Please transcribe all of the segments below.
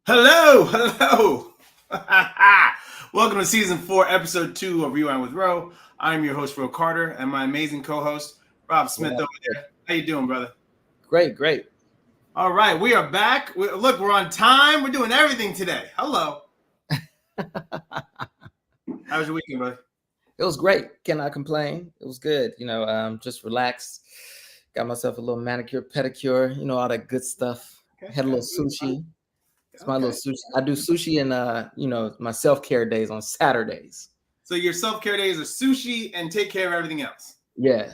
Hello, hello. Welcome to season 4, episode 2 of Rewind with Ro. I'm your host, Ro Carter, and my amazing co-host, Rob Smith over there. How you doing, brother? Great. All right, we are back. Look, we're on time. We're doing everything today. Hello. How was your weekend, brother? It was great. Cannot complain. It was good. Just relaxed. Got myself a little manicure, pedicure, all that good stuff. Okay, Had a little sushi. It's my little sushi. I do sushi and my self-care days on Saturdays. So your self-care days are sushi and take care of everything else. Yeah.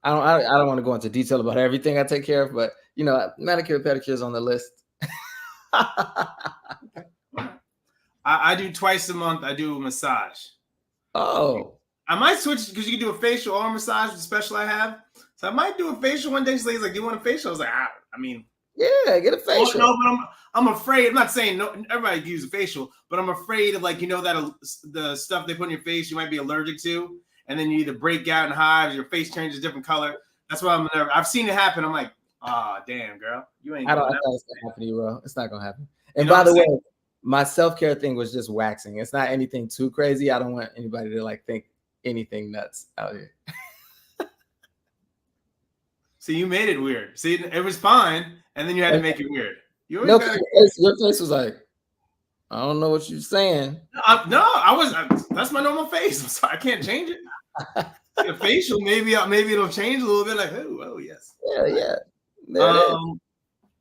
I don't want to go into detail about everything I take care of, but manicure, pedicure is on the list. I do twice a month. I do a massage. Oh. I might switch because you can do a facial or a massage, the special I have. So I might do a facial one day. So he's like, "Do you want a facial?" I was like, yeah, get a facial. No, but I'm afraid. I'm not saying no. Everybody can use a facial, but I'm afraid of that the stuff they put in your face you might be allergic to, and then you either break out in hives, your face changes a different color. That's why I've seen it happen. I'm like, damn, girl, you ain't. I don't think it's gonna happen to you, bro. It's not gonna happen. And by the way, my self-care thing was just waxing. It's not anything too crazy. I don't want anybody to think anything nuts out here. So you made it weird. See, it was fine, and then you had to make it weird. Your face was like, I don't know what you're saying. That's my normal face. I'm sorry, I can't change it. A facial, maybe it'll change a little bit. Like, oh yes. Yeah.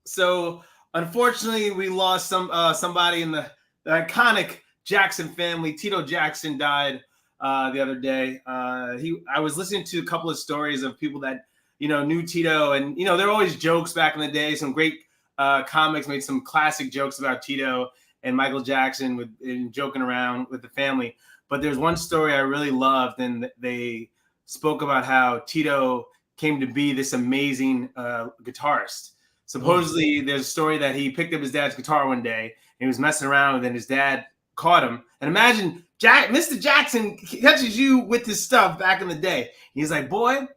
So unfortunately, we lost somebody in the iconic Jackson family. Tito Jackson died the other day. I was listening to a couple of stories of people that knew Tito, and there were always jokes back in the day. Some great comics made some classic jokes about Tito and Michael Jackson and joking around with the family. But there's one story I really loved, and they spoke about how Tito came to be this amazing guitarist. Supposedly, there's a story that he picked up his dad's guitar one day, and he was messing around, and then his dad caught him. And imagine Mr. Jackson catches you with his stuff back in the day. He's like, "Boy,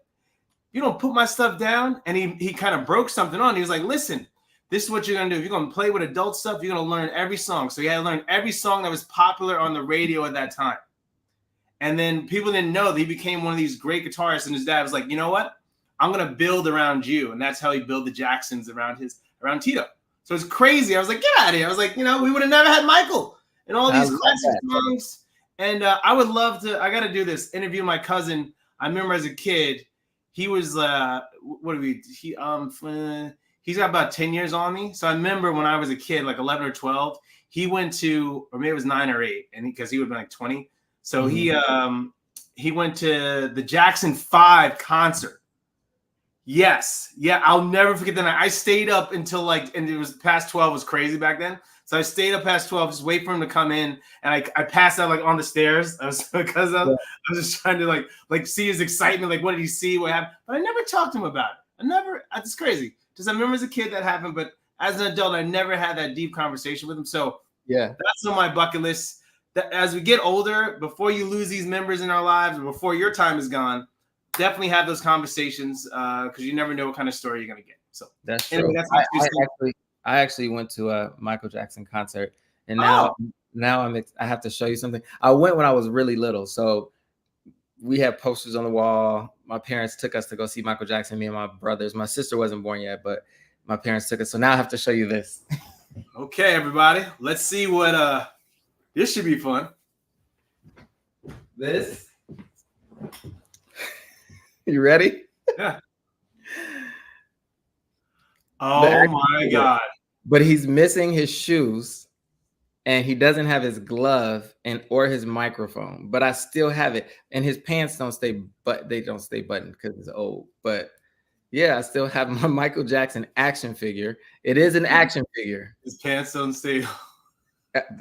you don't put my stuff down." And he kind of broke something on. He was like, "Listen, this is what you're going to do. If you're going to play with adult stuff, you're going to learn every song." So he had to learn every song that was popular on the radio at that time. And then people didn't know that he became one of these great guitarists. And his dad was like, "You know what? I'm going to build around you." And that's how he built the Jacksons around Tito. So it's crazy. I was like, get out of here. I was like, we would have never had Michael and all these classic songs. And I would love to, I got to do this, interview my cousin. I remember as a kid, he was, he's got about 10 years on me. So I remember when I was a kid, like 11 or 12, he went to, or maybe it was 9 or 8, and because he would have been like 20. So he went to the Jackson 5 concert. Yes. Yeah. I'll never forget that night. I stayed up until and it was past 12 was crazy back then. So I stayed up past 12, just wait for him to come in. And I passed out on the stairs. I was just trying to see his excitement. What did he see? What happened? But I never talked to him about it. It's crazy. Just I remember as a kid that happened, but as an adult, I never had that deep conversation with him. So yeah, that's on my bucket list. That as we get older, before you lose these members in our lives, or before your time is gone, definitely have those conversations because you never know what kind of story you're going to get. So that's true. I actually went to a Michael Jackson concert, and now I have to show you something. I went when I was really little, so we had posters on the wall. My parents took us to go see Michael Jackson, me and my brothers. My sister wasn't born yet, but my parents took us. So now I have to show you this. Okay, everybody. Let's see what this should be fun. This. You ready? Yeah. Oh my God. But he's missing his shoes and he doesn't have his glove or his microphone, but I still have it. And his pants don't stay buttoned because it's old. But yeah, I still have my Michael Jackson action figure. It is an action figure. His pants don't stay.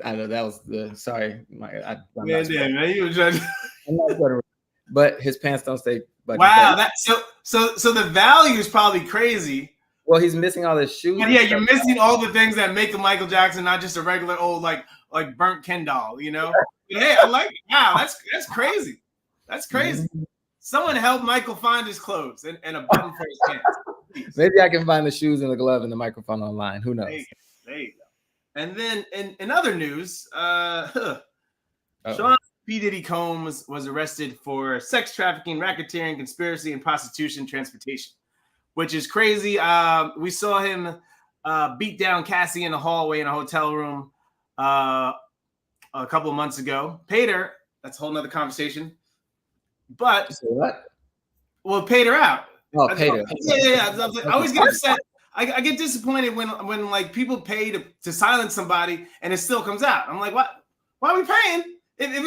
I know that was sorry. But his pants don't stay buttoned. Wow, so the value is probably crazy. Well, he's missing all his shoes. Yeah, you're missing all the things that make a Michael Jackson, not just a regular old like burnt Ken doll, But hey, I like it. Wow, that's crazy. That's crazy. Someone help Michael find his clothes and a button for his pants. Please. Maybe I can find the shoes and the glove and the microphone online. Who knows? There you go. And then in other news, Sean P. Diddy Combs was arrested for sex trafficking, racketeering, conspiracy, and prostitution transportation, which is crazy. We saw him beat down Cassie in the hallway in a hotel room a couple of months ago. Paid her. That's a whole nother conversation. But what? Well, paid her out. Oh, paid her. Yeah. I always get upset. I get disappointed when like people pay to silence somebody and it still comes out. I'm like, what? Why are we paying if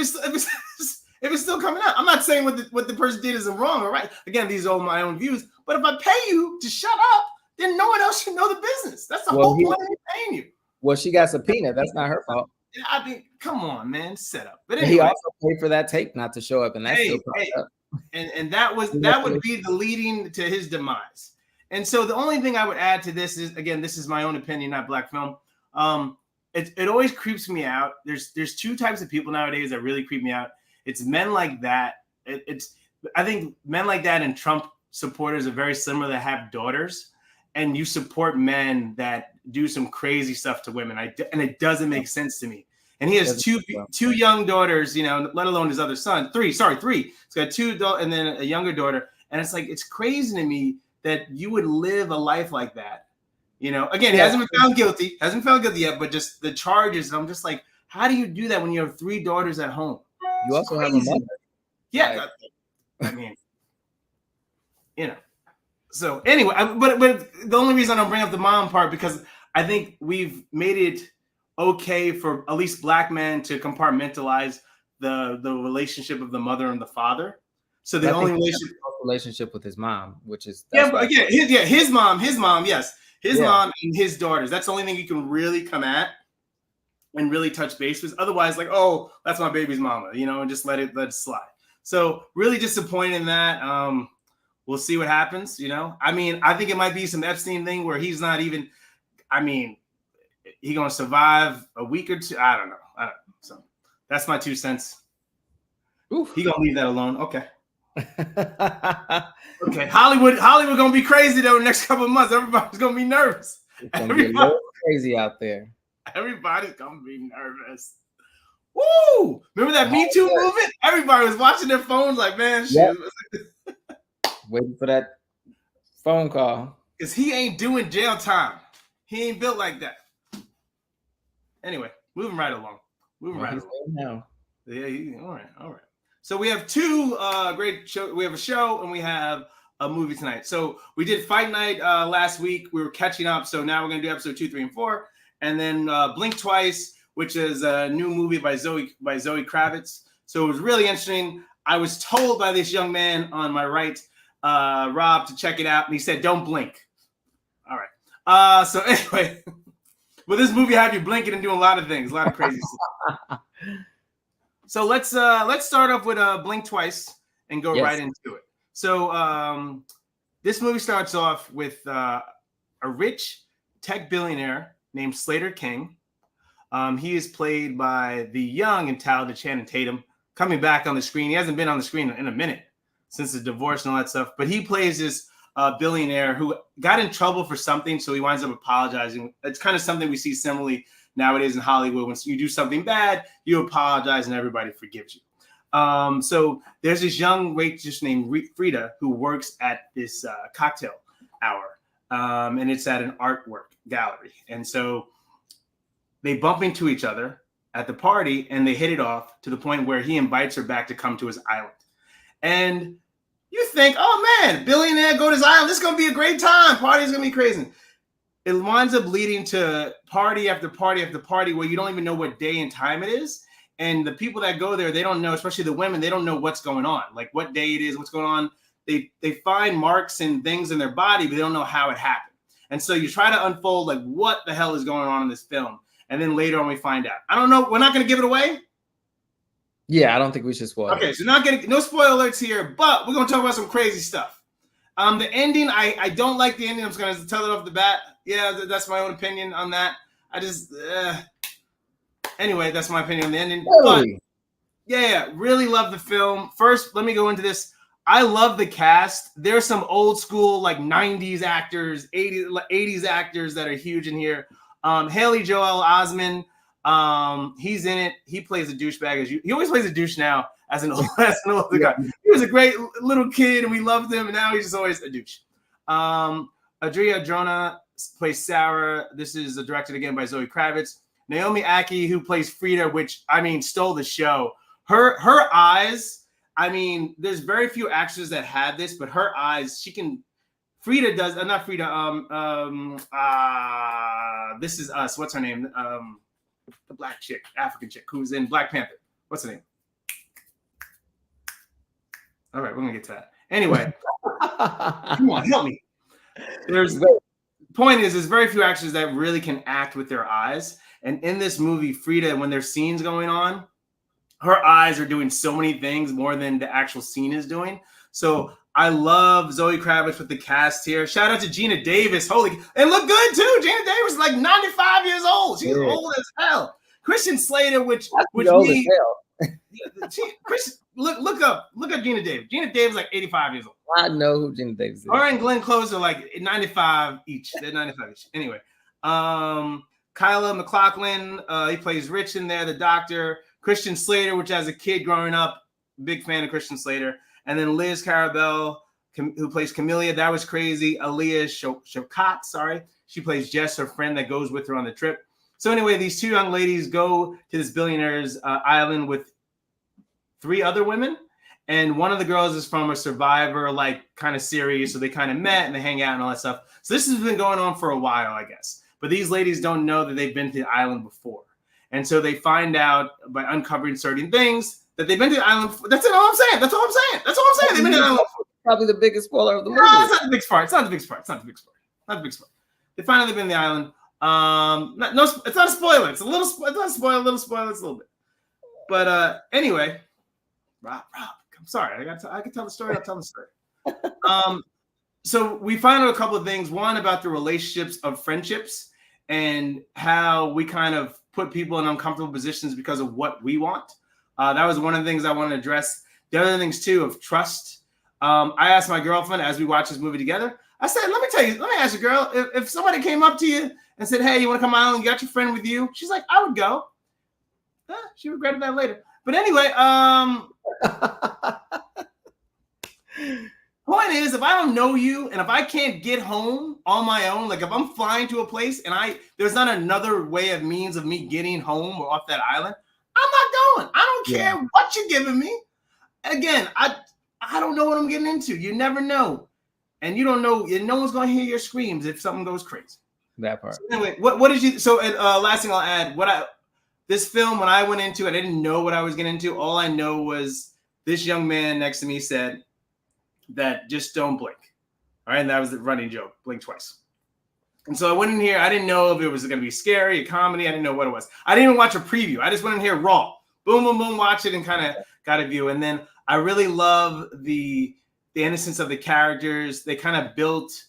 it's still coming out? I'm not saying what the person did isn't wrong or right. Again, these are all my own views. But if I pay you to shut up, then no one else should know the business. That's the whole point of me paying you. Well, she got subpoenaed. That's not her fault. I mean, come on, man, set up. But anyway, he also paid for that tape not to show up, and that's still up. And that would be the leading to his demise. And so the only thing I would add to this is, again, this is my own opinion, not Black Film. It always creeps me out. There's two types of people nowadays that really creep me out. It's men like that. I think men like that and Trump supporters are very similar that have daughters, and you support men that do some crazy stuff to women. And it doesn't make sense to me. And he has two young daughters, you know, let alone his other son. Three. He's got two adult and then a younger daughter. And it's like, it's crazy to me that you would live a life like that. You know, again, he hasn't been found guilty. Hasn't found guilty yet, but just the charges. And I'm just like, how do you do that when you have three daughters at home? You also have a mother. Yeah. I mean, you know. So anyway, but the only reason I don't bring up the mom part, because I think we've made it okay for at least Black men to compartmentalize the relationship of the mother and the father. So the only relationship with his mom, which is his mom, yes, his mom and his daughters. That's the only thing you can really come at and really touch base with. Otherwise, like, oh, that's my baby's mama, you know, and just let it slide. So really disappointed in that. We'll see what happens. You know, I mean, I think it might be some Epstein thing where he's not even. I mean, he gonna survive a week or two. I don't know. So that's my 2 cents. Oof. He gonna leave that alone. Okay. Okay. Hollywood gonna be crazy though the next couple of months. Everybody's gonna be nervous. Everybody's be crazy out there. Everybody's gonna be nervous. Woo! Remember that Me Too movement? Everybody was watching their phones like, man, shit. Waiting for that phone call. Because he ain't doing jail time. He ain't built like that. Anyway, moving right along. Now. Yeah, all right. So we have two great shows. We have a show and we have a movie tonight. So we did Fight Night last week. We were catching up. So now we're going to do episode 2, 3, and 4. And then Blink Twice, which is a new movie by Zoe Kravitz. So it was really interesting. I was told by this young man on my right, Rob, to check it out. And he said, don't blink. All right. So anyway, well, this movie had you blinking and doing a lot of things, a lot of crazy stuff. So let's start off with Blink Twice and go right into it. So this movie starts off with a rich tech billionaire named Slater King. He is played by the young and talented Channing Tatum, coming back on the screen. He hasn't been on the screen in a minute since the divorce and all that stuff, but he plays this billionaire who got in trouble for something, so he winds up apologizing. It's kind of something we see similarly nowadays in Hollywood. When you do something bad, you apologize and everybody forgives you. So there's this young waitress named Frida who works at this cocktail hour, and it's at an artwork gallery. And so they bump into each other at the party and they hit it off to the point where he invites her back to come to his island. And you think, oh man, billionaire go to his island. This is going to be a great time. Party's going to be crazy. It winds up leading to party after party after party where you don't even know what day and time it is. And the people that go there, they don't know, especially the women, they don't know what's going on, like what day it is, what's going on. They find marks and things in their body, but they don't know how it happened. And so you try to unfold like what the hell is going on in this film. And then later on we find out. I don't know. We're not going to give it away. Yeah, I don't think we should spoil. Okay, so not getting no spoiler alerts here, but we're going to talk about some crazy stuff. The ending, I don't like the ending. I'm just going to tell it off the bat. Yeah, that's my own opinion on that. I just anyway, that's my opinion on the ending. Really? But really love the film. First, let me go into this. I love the cast. There's some old school like 90s actors, 80s actors that are huge in here. Haley Joel Osment, he's in it. He plays a douchebag. He always plays a douche now as an older guy. He was a great little kid, and we loved him. And now he's just always a douche. Adria Drona plays Sarah. This is directed again by Zoe Kravitz. Naomi Aki, who plays Frida, which stole the show. Her eyes. There's very few actors that have this, but her eyes, she can. Frida does. Not Frida. This Is Us. What's her name? The black chick, African chick, who's in Black Panther. What's her name? All right, we're gonna get to that. Anyway, come on, help me. Point is, there's very few actors that really can act with their eyes. And in this movie, Frida, when there's scenes going on, her eyes are doing so many things more than the actual scene is doing. So I love Zoe Kravitz with the cast here. Shout out to Gina Davis. And look good too. Gina Davis is like 95 years old. She's old as hell. Christian Slater, look up Gina Davis. Gina Davis is like 85 years old. I know who Gina Davis is. Her and Glenn Close are like 95 each. They're 95 each. Anyway, Kyla MacLachlan, he plays Rich in there, the doctor. Christian Slater, which as a kid growing up, big fan of Christian Slater. And then Liz Carabell, who plays Camellia. That was crazy. Aaliyah Shawkat, she plays Jess, her friend that goes with her on the trip. So anyway, these two young ladies go to this billionaire's island with 3 other women. And one of the girls is from a Survivor kind of series. So they kind of met and they hang out and all that stuff. So this has been going on for a while, I guess. But these ladies don't know that they've been to the island before. And so they find out by uncovering certain things that they've been to the island. That's all I'm saying. They've been to the island. Probably the biggest spoiler of the movie. No, it's not the big part. It's not the big part. They find out they've been to the island. It's not a spoiler. It's a little. It's not a spoiler. A little spoiler. It's a little bit. But anyway, Rob, I'm sorry. I can tell the story. I'll tell the story. So we find out a couple of things. One, about the relationships of friendships and how we kind of put people in uncomfortable positions because of what we want. That was one of the things I wanted to address. The other things too of trust. I asked my girlfriend as we watched this movie together. I said, let me ask you, girl, if somebody came up to you and said, hey, you want to come on island? You got your friend with you? She's like, I would go. She regretted that later. But anyway, point is, if I don't know you and if I can't get home on my own, like if I'm flying to a place and there's not another means of me getting home or off that island, I'm not going. I don't care what you're giving me. Again, I don't know what I'm getting into. You never know. And you don't know, and no one's going to hear your screams if something goes crazy. That part. So anyway, what did you, so last thing I'll add, this film, when I went into it, I didn't know what I was getting into. All I know was this young man next to me said that just don't blink. All right. And that was the running joke. Blink twice. And so I went in here. I didn't know if it was going to be scary, a comedy. I didn't know what it was. I didn't even watch a preview. I just went in here raw. Boom, boom, boom, watch it and kind of got a view. And then I really love the innocence of the characters. They kind of built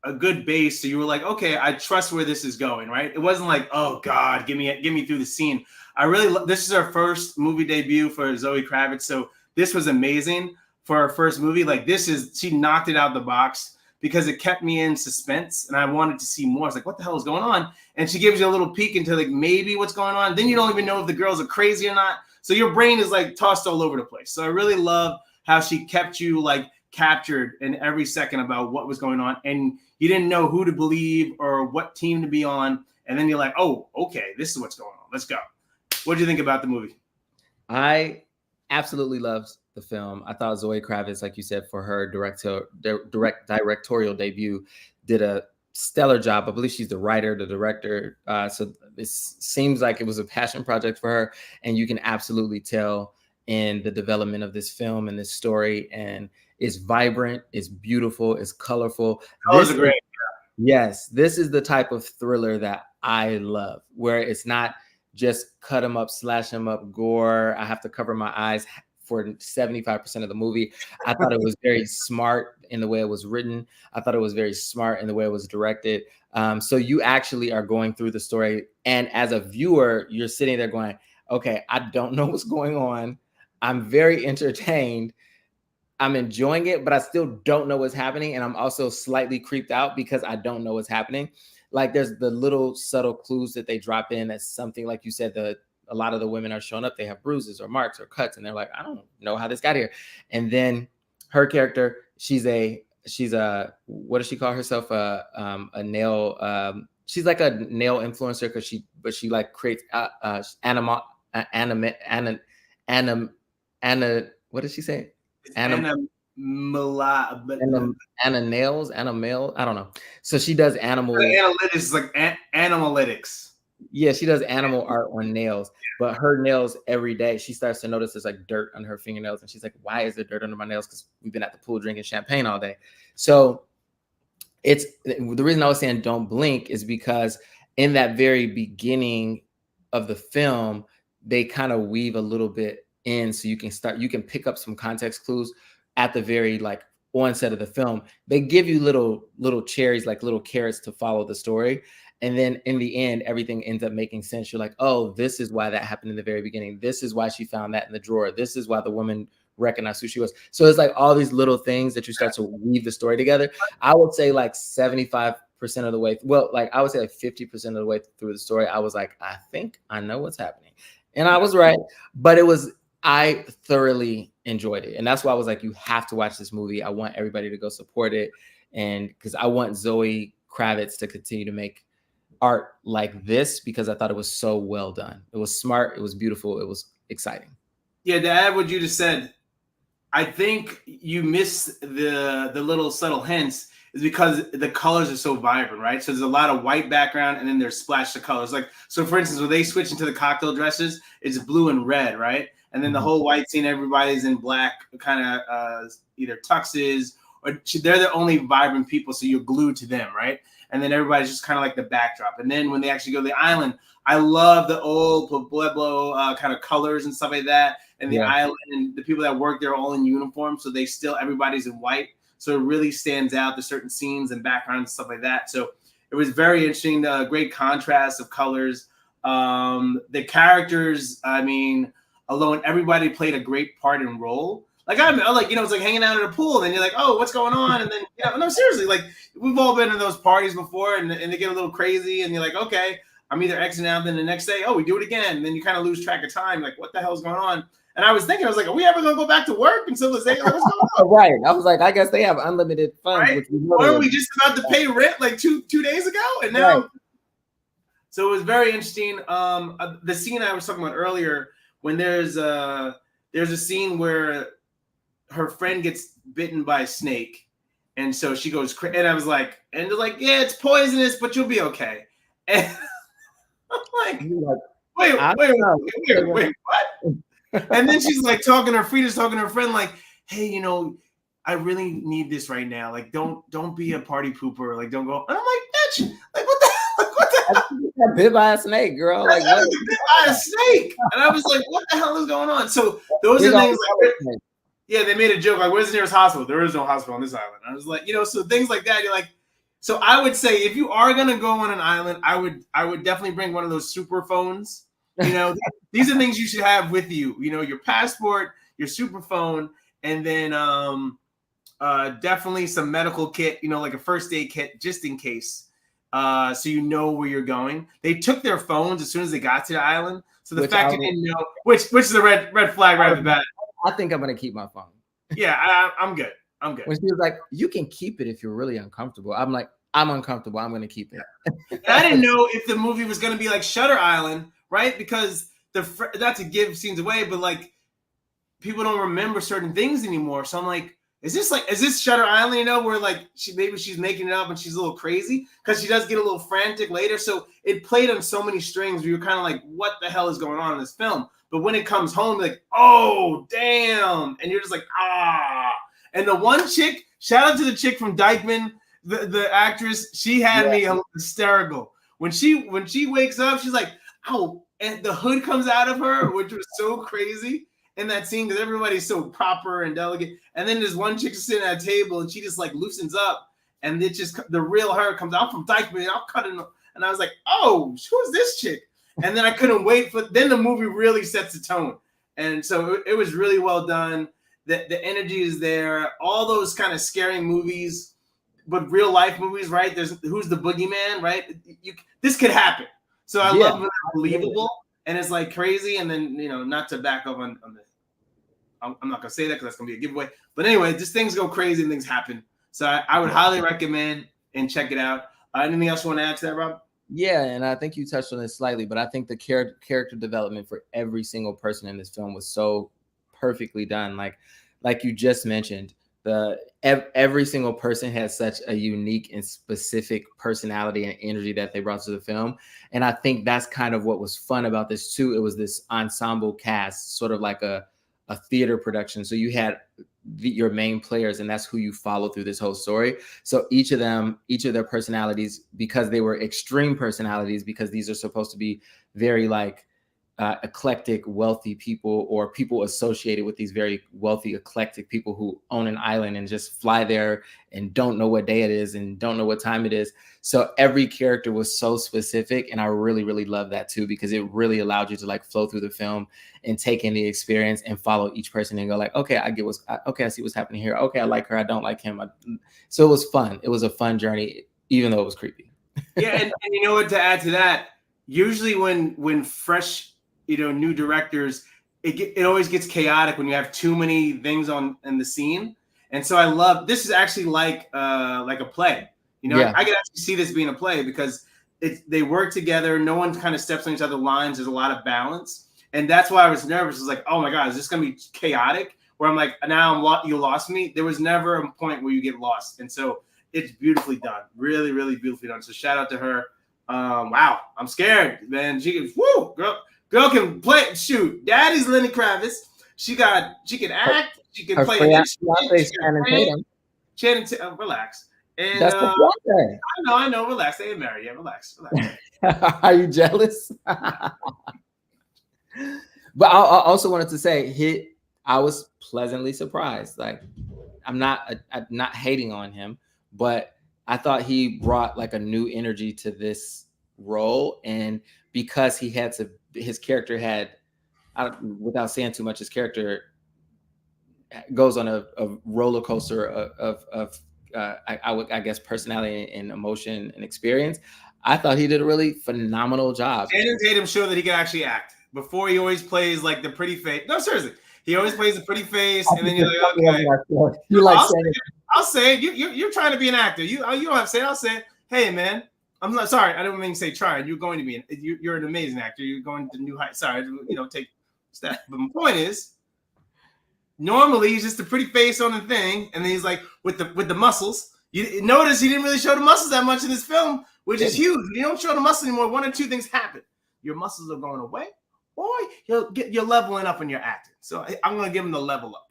a good base. So you were like, okay, I trust where this is going, right? It wasn't like, oh God, give me through the scene. This is her first movie debut for Zoe Kravitz. So this was amazing for her first movie. She knocked it out of the box because it kept me in suspense and I wanted to see more. I was like, what the hell is going on? And she gives you a little peek into maybe what's going on. Then you don't even know if the girls are crazy or not. So your brain is tossed all over the place. So I really love how she kept you captured in every second about what was going on. And you didn't know who to believe or what team to be on. And then you're like, oh, okay, this is what's going on. Let's go. What did you think about the movie? I absolutely loved the film. I thought Zoe Kravitz, like you said, for her directorial debut, did a stellar job. I believe she's the writer, the director. So this seems like it was a passion project for her. And you can absolutely tell in the development of this film and this story. And it's vibrant, it's beautiful, it's colorful. Oh, it's great. Yes, this is the type of thriller that I love, where it's not just cut them up, slash them up, gore. I have to cover my eyes for 75% of the movie. I thought it was very smart in the way it was written. I thought it was very smart in the way it was directed. So you actually are going through the story. And as a viewer, you're sitting there going, okay, I don't know what's going on. I'm very entertained. I'm enjoying it, but I still don't know what's happening. And I'm also slightly creeped out because I don't know what's happening. Like there's the little subtle clues that they drop in. That's something like you said, a lot of the women are showing up. They have bruises or marks or cuts. And they're like, I don't know how this got here. And then her character, she's a, what does she call herself? A nail, she's like a nail influencer but she like creates what did she say? Anna nails, animal. I don't know. So she does animal analytics, like animalytics. Yeah, she does animal art on nails, but her nails every day, she starts to notice there's like dirt on her fingernails. And she's like, why is there dirt under my nails? Because we've been at the pool drinking champagne all day. So it's the reason I was saying don't blink is because in that very beginning of the film, they kind of weave a little bit in so you can pick up some context clues at the very like onset of the film. They give you little cherries, like little carrots to follow the story. And then in the end, everything ends up making sense. You're like, oh, this is why that happened in the very beginning. This is why she found that in the drawer. This is why the woman recognized who she was. So it's like all these little things that you start to weave the story together. I would say like 75% of the way. Well, like I would say like 50% of the way through the story, I was like, I think I know what's happening. And I was right. But I thoroughly enjoyed it. And that's why I was like, you have to watch this movie. I want everybody to go support it. And because I want Zoe Kravitz to continue to make art like this because I thought it was so well done. It was smart. It was beautiful. It was exciting. Yeah, to add what you just said, I think you miss the little subtle hints is because the colors are so vibrant, right? So there's a lot of white background and then there's splash of colors. Like, so for instance, when they switch into the cocktail dresses, it's blue and red, right? And then the whole white scene, everybody's in black, kind of either tuxes or they're the only vibrant people. So you're glued to them, right? And then everybody's just kind of like the backdrop. And then when they actually go to the island, I love the old Pueblo kind of colors and stuff like that. And the island and the people that work there are all in uniform. So everybody's in white. So it really stands out. There's certain scenes and backgrounds and stuff like that. So it was very interesting. Great contrast of colors. The characters, I mean, alone, everybody played a great part and role. Like it's like hanging out at a pool, and then you're like, oh, what's going on? And then no, seriously, like we've all been in those parties before, and they get a little crazy, and you're like, okay, I'm either Xing out, then the next day, oh, we do it again, and then you kind of lose track of time, like what the hell's going on? And I was thinking, are we ever gonna go back to work and civilization? Like, what's going on? Right. I was like, I guess they have unlimited funds. Right? Weren't we just about to pay rent like two days ago? And now, So it was very interesting. The scene I was talking about earlier, when there's a scene where her friend gets bitten by a snake, and so she goes crazy. And I was like, and they're like, yeah, it's poisonous, but you'll be okay. And I'm like, wait, what? And then she's like Frida's talking to her friend, like, hey, I really need this right now. Like, don't be a party pooper. Like, don't go. And I'm like, bitch, like, what the hell? Got bit by a snake, girl. Like, what? Bit by a snake. And I was like, what the hell is going on? So those are things like, yeah, they made a joke like, where's the nearest hospital? There is no hospital on this island. I was like, so things like that. You're like, so I would say if you are gonna go on an island, I would definitely bring one of those super phones. These are things you should have with you. Your passport, your super phone, and then definitely some medical kit. Like a first aid kit just in case. So you know where you're going. They took their phones as soon as they got to the island. So the fact you didn't know, which is a red flag right off the bat. I think I'm gonna keep my phone. Yeah, I'm good. When she was like, you can keep it if you're really uncomfortable. I'm like, I'm uncomfortable. I'm gonna keep it. I didn't know if the movie was gonna be like Shutter Island, right? Because not to give scenes away, but like people don't remember certain things anymore. So I'm like, is this Shutter Island? Where like she's making it up and she's a little crazy because she does get a little frantic later. So it played on so many strings where you're kind of like, what the hell is going on in this film? But when it comes home, like, oh, damn. And you're just like, ah. And the one chick, shout out to the chick from Dykeman, the actress, she had me hysterical. When she wakes up, she's like, oh, and the hood comes out of her, which was so crazy in that scene because everybody's so proper and delicate. And then there's one chick sitting at a table and she just like loosens up and it just, the real her comes out from Dykeman and I'll cut it. And I was like, oh, who's this chick? And then I couldn't wait then the movie really sets the tone. And so it was really well done. the energy is there. All those kind of scary movies, but real life movies, right? There's who's the boogeyman, right? This could happen. So I love when it's believable and it's like crazy. And then not to back up on the. I'm not gonna say that because that's gonna be a giveaway. But anyway, just things go crazy and things happen. So I would highly recommend and check it out. Anything else you want to add to that, Rob? Yeah, and I think you touched on it slightly, but I think the character development for every single person in this film was so perfectly done. Like you just mentioned, every single person has such a unique and specific personality and energy that they brought to the film. And I think that's kind of what was fun about this too. It was this ensemble cast, sort of like a theater production. So you had your main players, and that's who you follow through this whole story. So each of their personalities, because they were extreme personalities, because these are supposed to be very like eclectic, wealthy people, or people associated with these very wealthy, eclectic people who own an island and just fly there and don't know what day it is and don't know what time it is. So every character was so specific, and I really, really love that too, because it really allowed you to like flow through the film and take in the experience and follow each person and go like, okay, I see what's happening here. Okay, I like her, I don't like him. So it was fun. It was a fun journey, even though it was creepy. Yeah, and you know what? To add to that, usually when fresh new directors, it always gets chaotic when you have too many things in the scene. And so I love this is actually like a play. I can actually see this being a play because they work together. No one kind of steps on each other's lines. There's a lot of balance, and that's why I was nervous. It's like, oh my god, is this gonna be chaotic? Where I'm like, now you lost me. There was never a point where you get lost, and so it's beautifully done. Really, really beautifully done. So shout out to her. Wow, I'm scared, man. She can, girl can play. Shoot, Daddy's Lenny Kravitz. She can act. She can play. Channing Tatum. Relax. And that's the thing. I know. Relax. They ain't married yet. Relax. Are you jealous? But I also wanted to say, I was pleasantly surprised. Like, I'm not hating on him, but I thought he brought like a new energy to this role, and because his character had, without saying too much, his character goes on a roller coaster of I guess personality and emotion and experience. I thought he did a really phenomenal job. Channing Tatum showed that he can actually act. Before, he always plays like the pretty face. No, seriously, he always plays the pretty face, and then you're like, okay. I'll say it. You're trying to be an actor. You don't have to say it. I'll say it. Hey, man, I'm not sorry. I don't mean to say try. You're going to be. You're an amazing actor. You're going to new heights. Sorry, take step. But my point is, normally he's just a pretty face on the thing, and then he's like with the muscles. You notice he didn't really show the muscles that much in this film, which is huge. You don't show the muscles anymore. One or two things happen: your muscles are going away, or you're leveling up in your acting. So I'm going to give him the level up.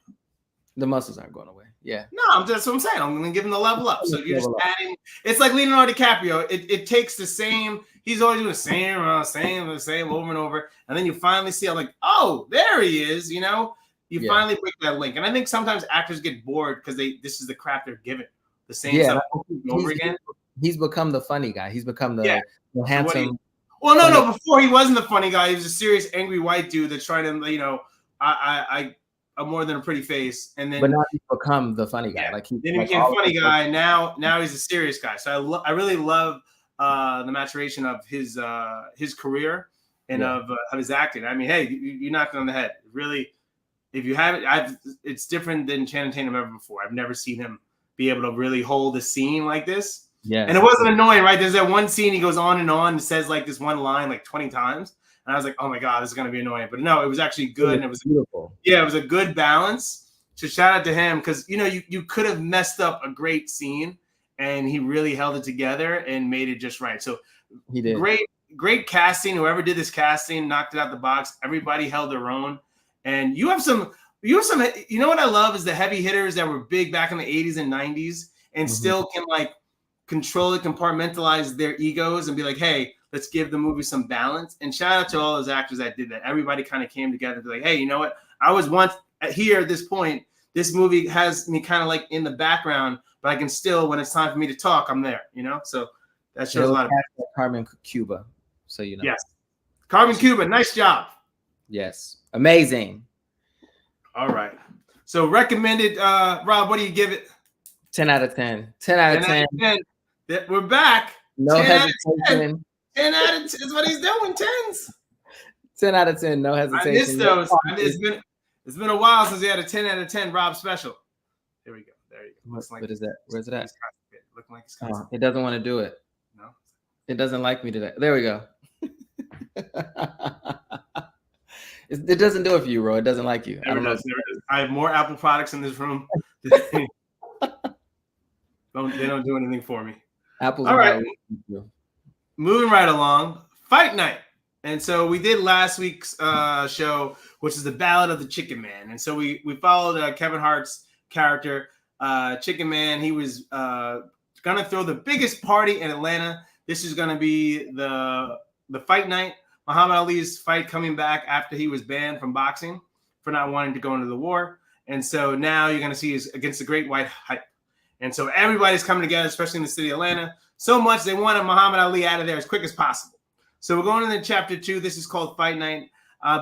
The muscles aren't going away. Yeah. No, that's what I'm saying. I'm going to give him the level up. So you're just adding. It's like Leonardo DiCaprio. It takes the same. He's always doing the same over and over, and then you finally see. I'm like, oh, there he is. You finally break that link. And I think sometimes actors get bored because this is the crap they're given. The same stuff over again. He's become the funny guy. He's become the handsome. Well, no. Before he wasn't the funny guy. He was a serious, angry white dude that's trying to, I'm more than a pretty face. And then, but now he's become the funny guy. Yeah. Then he became a funny guy. Now he's a serious guy. So I really love the maturation of his career and of his acting. I mean, hey, you knocked it on the head. Really, if you haven't, it's different than Channing Tatum ever before. I've never seen him be able to really hold a scene like this. Yeah. And it wasn't annoying, right? There's that one scene he goes on and says like this one line like 20 times. And I was like, oh my God, this is going to be annoying. But no, it was actually good. And it was beautiful. Yeah, it was a good balance. So shout out to him because, you could have messed up a great scene and he really held it together and made it just right. So he did. Great casting. Whoever did this casting knocked it out the box. Everybody held their own. And you have some, what I love is the heavy hitters that were big back in the 80s and 90s and still can like control it, compartmentalize their egos and be like, hey, let's give the movie some balance. And shout out to all those actors that did that. Everybody kind of came together to be like, hey, you know what? I was once here at this point. This movie has me kind of like in the background, but I can still, when it's time for me to talk, I'm there, So that shows a lot of Carmen Cuba. So Yes. Carmen Cuba, nice job. Yes. Amazing. All right. So recommended, Rob, what do you give it? 10 out of 10. 10 out of 10. 10. We're back. No 10 hesitation. 10 out of 10 is what he's doing. 10s. 10 out of 10. No hesitation. I missed those. It's been a while since we had a 10 out of 10 Rob special. There we go. There you go. What is that? Where's it at? Looking like it's it doesn't want to do it. No. It doesn't like me today. There we go. It doesn't do it for you, Ro. It doesn't like you. I don't know. I have more Apple products in this room. They don't do anything for me. Apple's all right. Moving right along. Fight night. And so we did last week's show, which is the Ballad of the Chicken Man. And so we followed Kevin Hart's character, Chicken Man. He was gonna throw the biggest party in Atlanta. This is gonna be the fight night. Muhammad Ali's fight coming back after he was banned from boxing for not wanting to go into the war. And so now you're going to see is against the Great White Hype. And so everybody's coming together, especially in the city of Atlanta, so much they wanted Muhammad Ali out of there as quick as possible. So we're going into chapter 2. This is called Fight Night.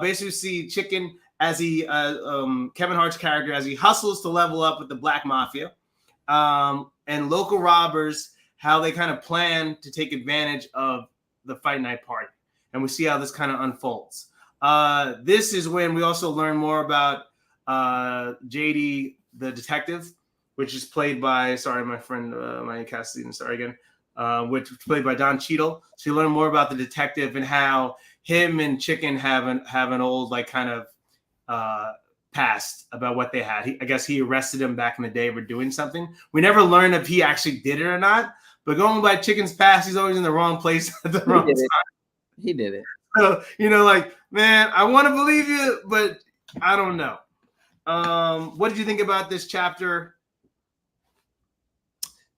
Basically, we see Chicken as Kevin Hart's character, as he hustles to level up with the Black Mafia and local robbers, how they kind of plan to take advantage of the Fight Night party. And we see how this kind of unfolds. This is when we also learn more about JD, the detective, which is played by, my friend, Maya Cassidy, which is played by Don Cheadle. So you learn more about the detective and how him and Chicken have an old kind of past about what they had. I guess he arrested him back in the day for doing something. We never learned if he actually did it or not. But going by Chicken's past, he's always in the wrong place at the wrong time. He did it. So, man, I want to believe you, but I don't know. What did you think about this chapter?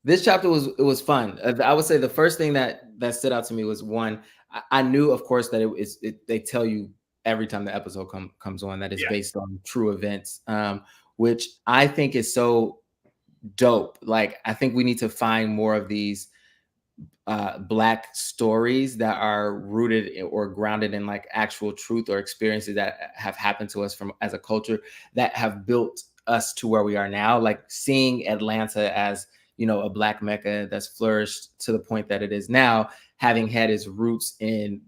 This chapter was fun. I would say the first thing that stood out to me was, one, I knew, of course, that they tell you every time the episode comes on that it's based on true events, which I think is so dope. Like, I think we need to find more of these Black stories that are rooted or grounded in actual truth or experiences that have happened to us as a culture that have built us to where we are now. Like seeing Atlanta as, a Black Mecca that's flourished to the point that it is now, having had its roots in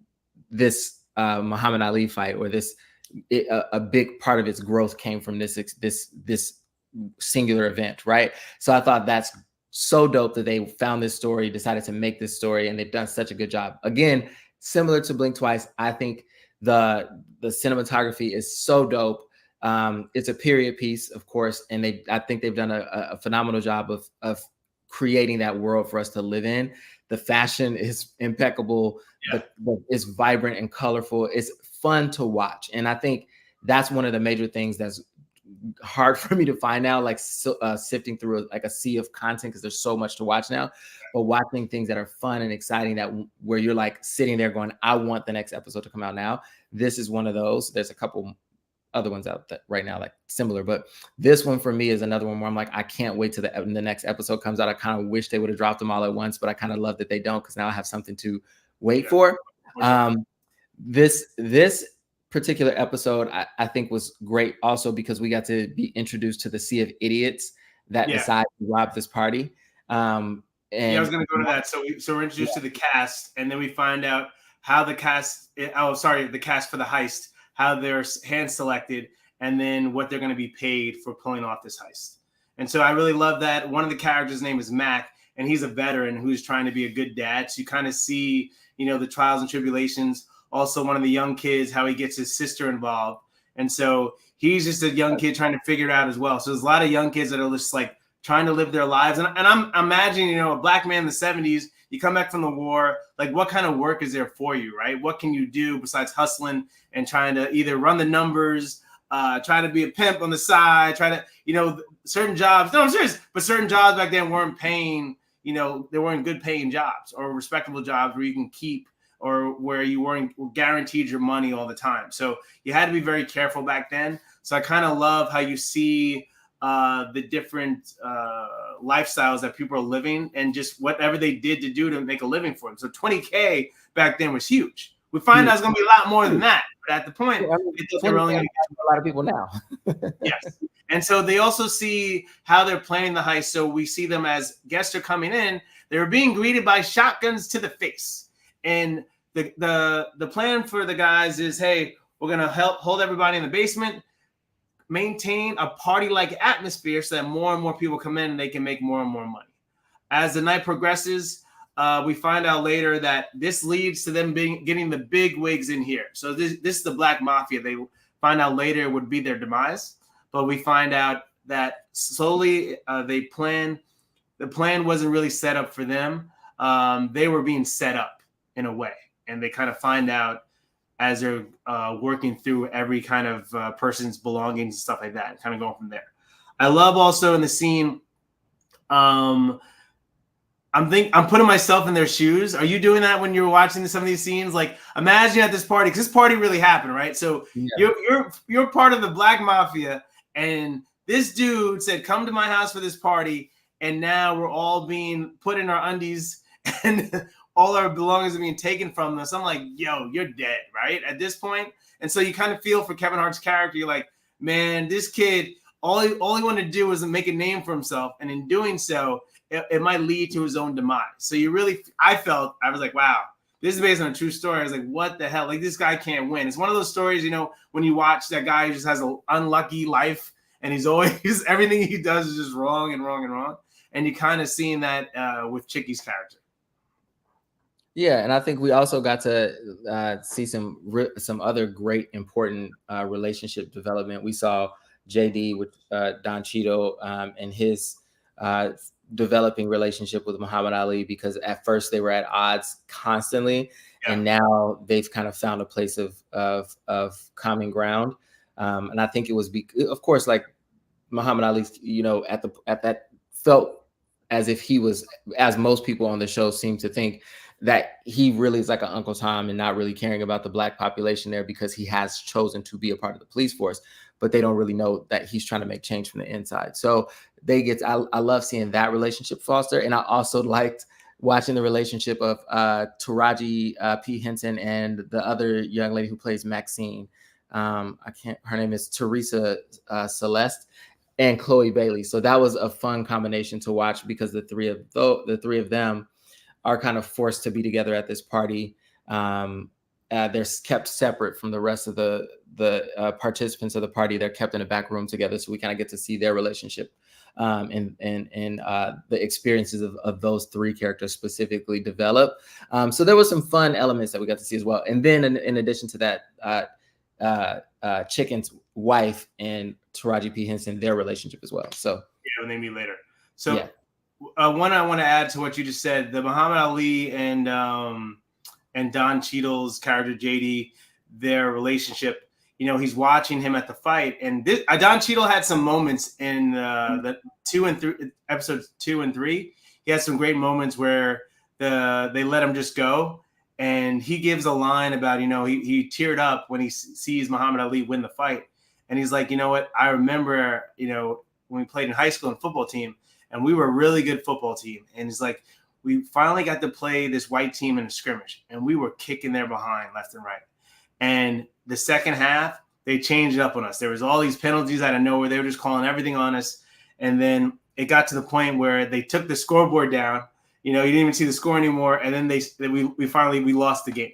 this Muhammad Ali fight, or a big part of its growth came from this singular event, right? So I thought that's so dope that they found this story, decided to make this story, and they've done such a good job. Again, similar to Blink Twice, I think the cinematography is so dope. It's a period piece, of course, and I think they've done a phenomenal job of creating that world for us to live in. The fashion is impeccable. Yeah. It's vibrant and colorful. It's fun to watch, and I think that's one of the major things that's hard for me to find now, sifting through a sea of content, because there's so much to watch now. But watching things that are fun and exciting, where you're sitting there going, I want the next episode to come out now. This is one of those. There's a couple other ones out that right now similar, but this one for me is another one where I'm I can't wait till the next episode comes out. I kind of wish they would have dropped them all at once, but I kind of love that they don't, because now I have something to wait for. This particular episode I think was great also because we got to be introduced to the sea of idiots that decide to rob this party. And I was going to go to that. So we're introduced to the cast, and then we find out how the cast for the heist, how they're hand selected, and then what they're going to be paid for pulling off this heist. And so I really love that. One of the characters' name is Mac, and he's a veteran who's trying to be a good dad. So you kind of see, the trials and tribulations. Also, one of the young kids, how he gets his sister involved. And so he's just a young kid trying to figure it out as well. So there's a lot of young kids that are just trying to live their lives. And I'm imagining, a Black man in the 70s, you come back from the war, what kind of work is there for you, right? What can you do besides hustling and trying to either run the numbers, try to be a pimp on the side, try to, certain jobs. No, I'm serious. But certain jobs back then weren't paying, they weren't good paying jobs or respectable jobs where you can keep, or where you weren't guaranteed your money all the time. So you had to be very careful back then. So I kind of love how you see the different lifestyles that people are living and just whatever they did to do to make a living for them. So $20K back then was huge. We find out it's going to be a lot more than that. But at the point, I mean, they thought they were only going to a lot of people now. yes. And so they also see how they're planning the heist. So we see them as guests are coming in. They're being greeted by shotguns to the face. And the plan for the guys is, hey, we're going to help hold everybody in the basement, maintain a party-like atmosphere so that more and more people come in and they can make more and more money. As the night progresses, we find out later that this leads to them getting the big wigs in here. So this is the Black Mafia. They find out later would be their demise. But we find out that slowly the plan wasn't really set up for them. They were being set up in a way. And they kind of find out as they're working through every kind of person's belongings and stuff like that, and kind of going from there. I love also in the scene, I'm putting myself in their shoes. Are you doing that when you're watching some of these scenes? Like, imagine at this party, because this party really happened, right? So you're part of the Black Mafia, and this dude said, "Come to my house for this party," and now we're all being put in our undies, and all our belongings are being taken from us. I'm like, yo, you're dead, right? At this point. And so you kind of feel for Kevin Hart's character. You're like, man, this kid, all he wanted to do was make a name for himself, and in doing so, it might lead to his own demise. So I was like, wow, this is based on a true story. I was like, what the hell? Like, this guy can't win. It's one of those stories, when you watch that guy who just has an unlucky life, and he's always, everything he does is just wrong and wrong and wrong. And you kind of seeing that with Chicky's character. Yeah, and I think we also got to see some other great important relationship development. We saw JD with Don Cheadle and his developing relationship with Muhammad Ali, because at first they were at odds constantly, and now they've kind of found a place of common ground. And I think it was, of course, like Muhammad Ali, at that felt as if he was, as most people on the show seem to think, that he really is like an Uncle Tom and not really caring about the Black population there, because he has chosen to be a part of the police force, but they don't really know that he's trying to make change from the inside. So I love seeing that relationship foster. And I also liked watching the relationship of Taraji P. Henson and the other young lady who plays Maxine. Her name is Teresa Celeste, and Chloe Bailey. So that was a fun combination to watch, because the three of them are kind of forced to be together at this party. They're kept separate from the rest of the participants of the party. They're kept in a back room together, so we kind of get to see their relationship and the experiences of those three characters specifically develop. So there was some fun elements that we got to see as well. And then in addition to that, Chicken's wife and Taraji P. Henson, their relationship as well. So when they meet later. So one I want to add to what you just said, the Muhammad Ali and Don Cheadle's character JD, their relationship. He's watching him at the fight, and Don Cheadle had some moments in the episodes 2 and 3. He had some great moments where they let him just go, and he gives a line about he teared up when he sees Muhammad Ali win the fight, and he's like, you know what, I remember when we played in high school and football team, and we were a really good football team, and he's like, we finally got to play this white team in a scrimmage, and we were kicking their behind left and right. And the second half, they changed it up on us. There was all these penalties out of nowhere. They were just calling everything on us. And then it got to the point where they took the scoreboard down. You didn't even see the score anymore. And then we finally lost the game.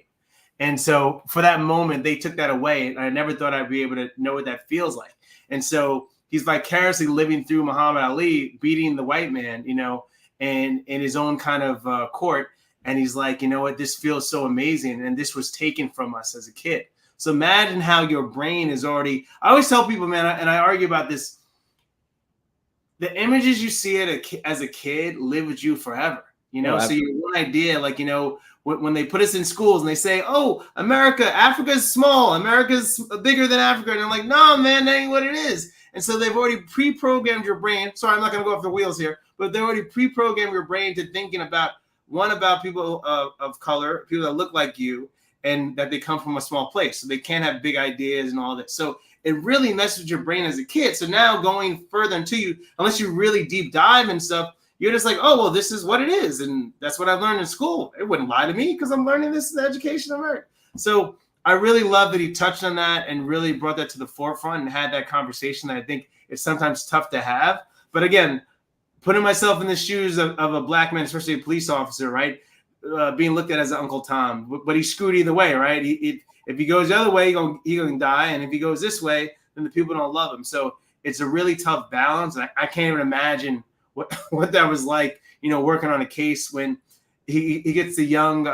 And so for that moment, they took that away. And I never thought I'd be able to know what that feels like. And so he's vicariously living through Muhammad Ali beating the white man, and in his own kind of court. And he's like, you know what, this feels so amazing. And this was taken from us as a kid. So imagine how your brain is already, I always tell people, man, and I argue about this, the images you see as a kid live with you forever, so your one idea, like, when they put us in schools and they say, oh, Africa is small, America's bigger than Africa. And I'm like, no, man, that ain't what it is. And so they've already pre-programmed your brain. Sorry, I'm not going to go off the wheels here, but they already pre-programmed your brain to thinking about people of color, people that look like you, and that they come from a small place. So they can't have big ideas and all that. So it really messes with your brain as a kid. So now going further into you, unless you really deep dive and stuff, you're just like, oh, well, this is what it is. And that's what I've learned in school. It wouldn't lie to me because I'm learning this in the education I've learned. So I really love that he touched on that and really brought that to the forefront and had that conversation that I think is sometimes tough to have. But again, putting myself in the shoes of a black man, especially a police officer, right? Being looked at as Uncle Tom, but he's screwed either way, right? If he goes the other way, he's going to die. And if he goes this way, then the people don't love him. So it's a really tough balance. I can't even imagine what that was like, working on a case when he gets the young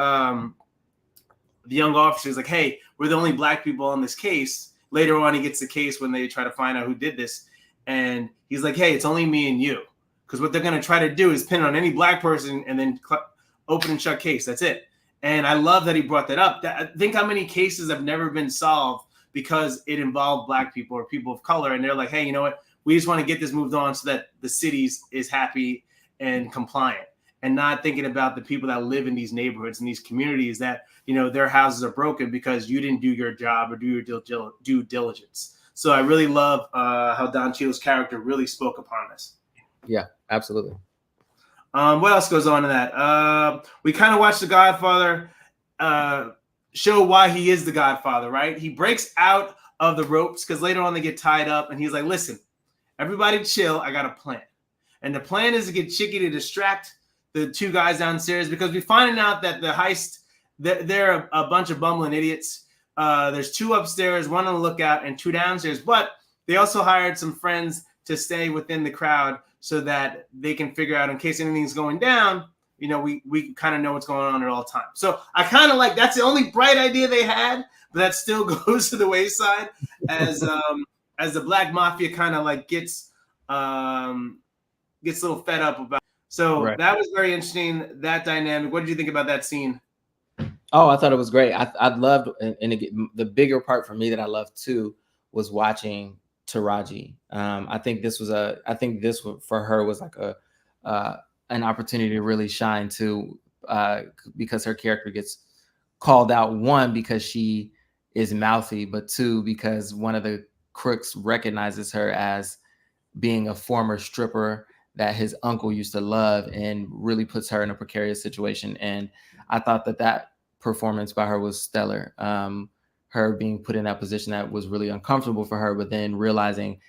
officer is like, hey, we're the only black people on this case. Later on, he gets the case when they try to find out who did this. And he's like, hey, it's only me and you. Because what they're going to try to do is pin it on any black person and then open and shut case. That's it. And I love that he brought that up. Think how many cases have never been solved because it involved black people or people of color. And they're like, hey, you know what? We just want to get this moved on so that the cities is happy and compliant, and not thinking about the people that live in these neighborhoods and these communities that, their houses are broken because you didn't do your job or do your due diligence. So I really love how Don Cheadle's character really spoke upon this. Yeah, absolutely. What else goes on in that? We kind of watched The Godfather show why he is the Godfather, right? He breaks out of the ropes because later on they get tied up, and he's like, listen, everybody chill. I got a plan. And the plan is to get Chicky to distract the two guys downstairs because we're finding out that the heist, they're a bunch of bumbling idiots. There's two upstairs, one on the lookout, and two downstairs. But they also hired some friends to stay within the crowd so that they can figure out in case anything's going down, we kind of know what's going on at all times. So I kind of like that's the only bright idea they had, but that still goes to the wayside as the black mafia kind of like gets a little fed up about. So right. That was very interesting, that dynamic. What did you think about that scene? Oh, I thought it was great. I loved, and the bigger part for me that I loved too was watching Taraji. I think this for her was like an opportunity to really shine too, because her character gets called out, one, because she is mouthy, but two, because one of the crooks recognizes her as being a former stripper that his uncle used to love, and really puts her in a precarious situation. And I thought that performance by her was stellar. Her being put in that position that was really uncomfortable for her, but then realizing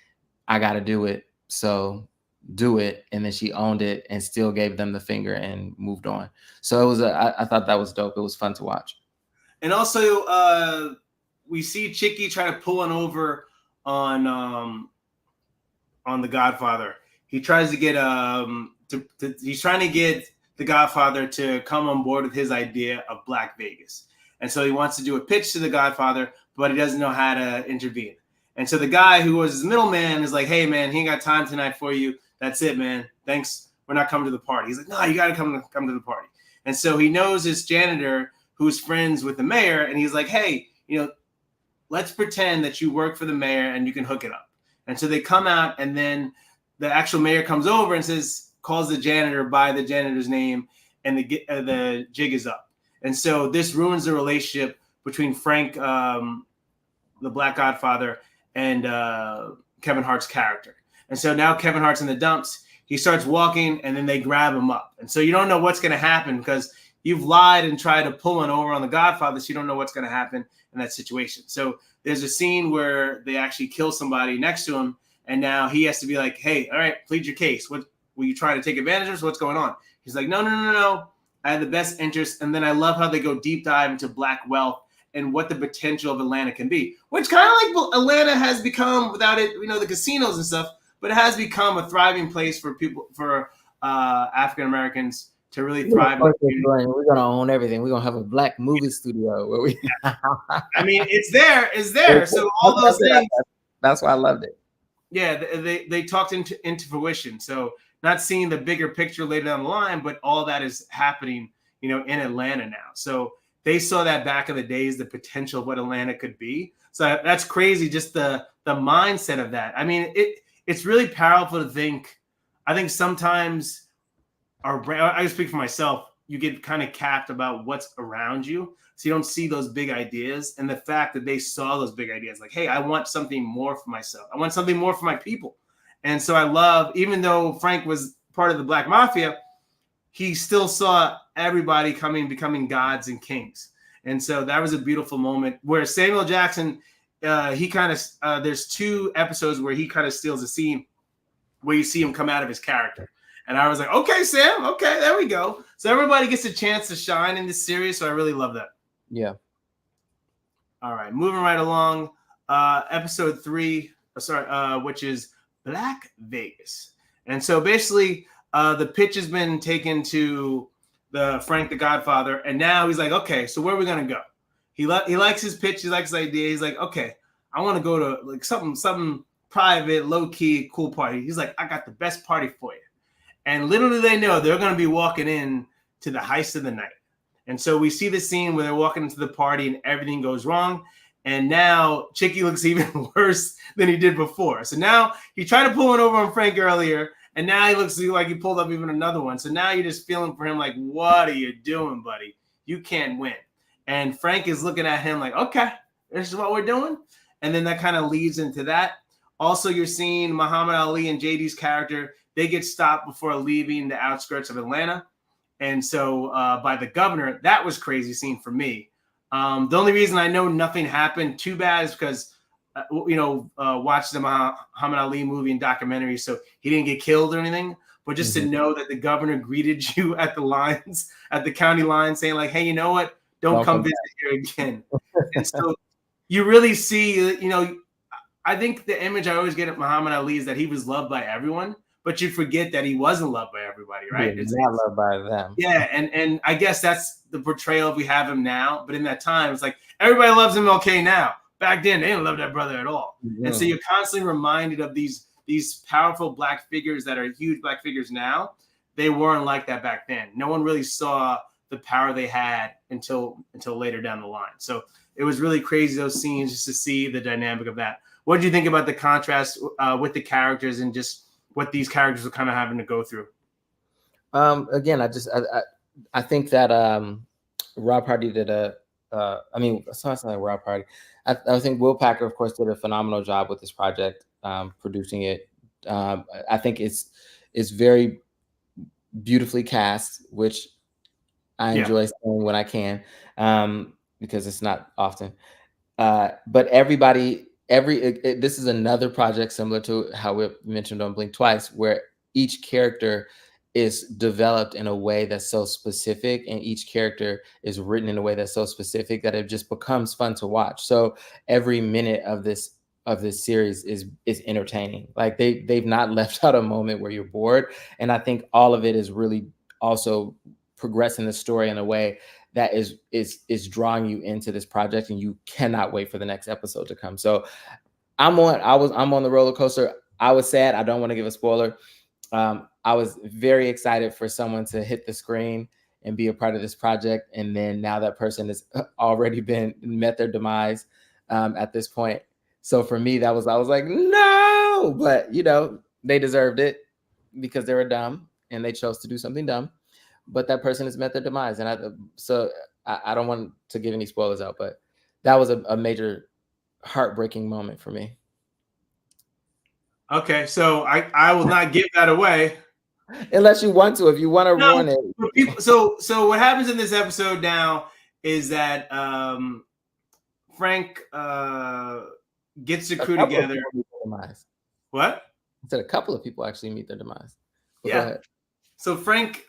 I got to do it. So do it. And then she owned it and still gave them the finger and moved on. So it was I thought that was dope. It was fun to watch. And also we see Chicky try to pull one over on The Godfather. He tries to get he's trying to get The Godfather to come on board with his idea of Black Vegas. And so he wants to do a pitch to The Godfather, but he doesn't know how to intervene. And so the guy who was his middleman is like, hey, man, he ain't got time tonight for you. That's it, man. Thanks. We're not coming to the party. He's like, no, you got to come to the party. And so he knows this janitor who's friends with the mayor. And he's like, hey, let's pretend that you work for the mayor and you can hook it up. And so they come out, and then the actual mayor comes over and calls the janitor by the janitor's name, and the jig is up. And so this ruins the relationship between Frank, the Black Godfather, and Kevin Hart's character. And so now Kevin Hart's in the dumps. He starts walking, and then they grab him up. And so you don't know what's going to happen because you've lied and tried to pull one over on the Godfather, so you don't know what's going to happen in that situation. So there's a scene where they actually kill somebody next to him, and now he has to be like, hey, all right, plead your case. What were you trying to take advantage of? What's going on? He's like, no. I had the best interest. And then I love how they go deep dive into Black wealth and what the potential of Atlanta can be, which kind of like Atlanta has become without it, the casinos and stuff, but it has become a thriving place for people, for African-Americans to really thrive. We're going to own everything. We're going to have a Black movie studio where we. I mean, it's there. So all those things. That's why I loved it. Yeah, they talked into fruition. So not seeing the bigger picture later down the line, but all that is happening, in Atlanta now. So they saw that back in the days, the potential of what Atlanta could be. So that's crazy, just the mindset of that. I mean, it's really powerful to think. I think sometimes our brain, I speak for myself, you get kind of capped about what's around you. So you don't see those big ideas. And the fact that they saw those big ideas, like, hey, I want something more for myself. I want something more for my people. And so I love, even though Frank was part of the Black Mafia, he still saw everybody becoming gods and kings. And so that was a beautiful moment where Samuel Jackson, he kind of, there's 2 episodes where he kind of steals a scene where you see him come out of his character. And I was like, okay, Sam, okay, there we go. So everybody gets a chance to shine in this series. So I really love that. Yeah. All right, moving right along. Episode 3, which is Black Vegas. And so basically, the pitch has been taken to the Frank the Godfather, and now he's like, okay, so where are we gonna go? He likes his pitch, he likes his idea. He's like, okay, I want to go to like something private, low key, cool party. He's like, I got the best party for you. And literally, they know they're gonna be walking in to the heist of the night. And so we see the scene where they're walking into the party and everything goes wrong. And now Chicky looks even worse than he did before. So now he tried to pull one over on Frank earlier, and now he looks like he pulled up even another one. So now you're just feeling for him like, what are you doing, buddy? You can't win. And Frank is looking at him like, okay, this is what we're doing. And then that kind of leads into that. Also, you're seeing Muhammad Ali and JD's character. They get stopped before leaving the outskirts of Atlanta. And so by the governor, that was crazy scene for me. The only reason I know nothing happened too bad is because, watched the Muhammad Ali movie and documentary, so he didn't get killed or anything. But just to know that the governor greeted you at the lines, at the county line, saying like, hey, you know what? Don't come visit here again. And so you really see, I think the image I always get of Muhammad Ali is that he was loved by everyone, but you forget that he wasn't loved by everybody, right? He's not loved by them. Yeah, and I guess that's the portrayal we have him now. But in that time, it's like everybody loves him okay now. Back then, they didn't love that brother at all. Mm-hmm. And so you're constantly reminded of these powerful Black figures that are huge Black figures now. They weren't like that back then. No one really saw the power they had until later down the line. So it was really crazy, those scenes, just to see the dynamic of that. What did you think about the contrast with the characters and just what these characters are kind of having to go through? Again, I think that Rob Hardy did it's not like Rob Hardy. I think Will Packer, of course, did a phenomenal job with this project, producing it. I think it's very beautifully cast, which I enjoy seeing when I can, because it's not often. But everybody, this is another project similar to how we mentioned on Blink Twice, where each character is developed in a way that's so specific, and each character is written in a way that's so specific that it just becomes fun to watch. So every minute of this series is entertaining. Like they've not left out a moment where you're bored. And I think all of it is really also progressing the story in a way that is drawing you into this project, and you cannot wait for the next episode to come. So I'm on the roller coaster. I was sad. I don't want to give a spoiler. I was very excited for someone to hit the screen and be a part of this project. And then now that person has already met their demise at this point. So for me, I was like, no, but they deserved it because they were dumb and they chose to do something dumb. But that person has met their demise. And I don't want to give any spoilers out, but that was a major heartbreaking moment for me. Okay, so I will not give that away. Unless you want to. If you want to ruin it. So what happens in this episode now is that Frank gets the crew together. What? I said a couple of people actually meet their demise. But yeah. So Frank,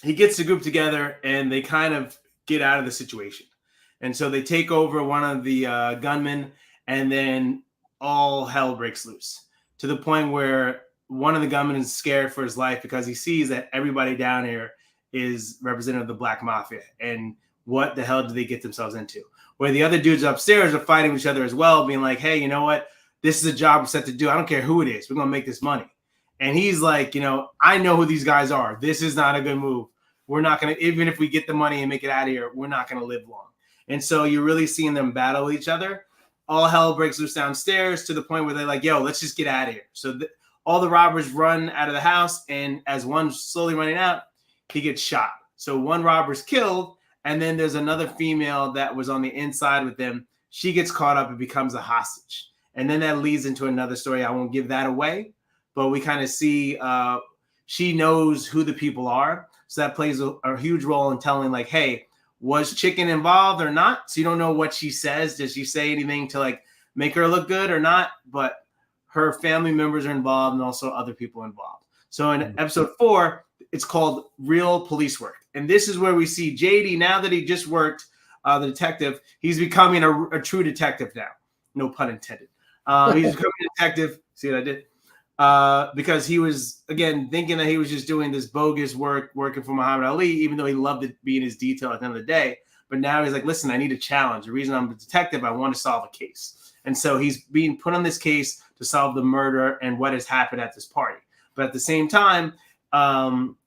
he gets the group together and they kind of get out of the situation. And so they take over one of the gunmen, and then all hell breaks loose to the point where one of the gunmen is scared for his life because he sees that everybody down here is representative of the Black Mafia. And what the hell do they get themselves into? Where the other dudes upstairs are fighting each other as well, being like, hey, you know what? This is a job we're set to do. I don't care who it is. We're going to make this money. And he's like, I know who these guys are. This is not a good move. We're not going to, even if we get the money and make it out of here, we're not going to live long. And so you're really seeing them battle each other. All hell breaks loose downstairs to the point where they're like, yo, let's just get out of here. So all the robbers run out of the house. And as one's slowly running out, he gets shot. So one robber's killed. And then there's another female that was on the inside with them. She gets caught up and becomes a hostage. And then that leads into another story. I won't give that away. But we kind of see she knows who the people are. So that plays a huge role in telling like, hey, was Chicken involved or not. So you don't know what she says. Does she say anything to like make her look good or not? But her family members are involved and also other people involved. So in episode 4, it's called Real Police Work. And this is where we see JD, now that he just worked the detective, he's becoming a true detective now. No pun intended. He's becoming a detective. See what I did? Because he was, again, thinking that he was just doing this bogus work, working for Muhammad Ali, even though he loved it being his detail at the end of the day. But now he's like, listen, I need a challenge. The reason I'm a detective, I want to solve a case. And so he's being put on this case to solve the murder and what has happened at this party. But at the same time,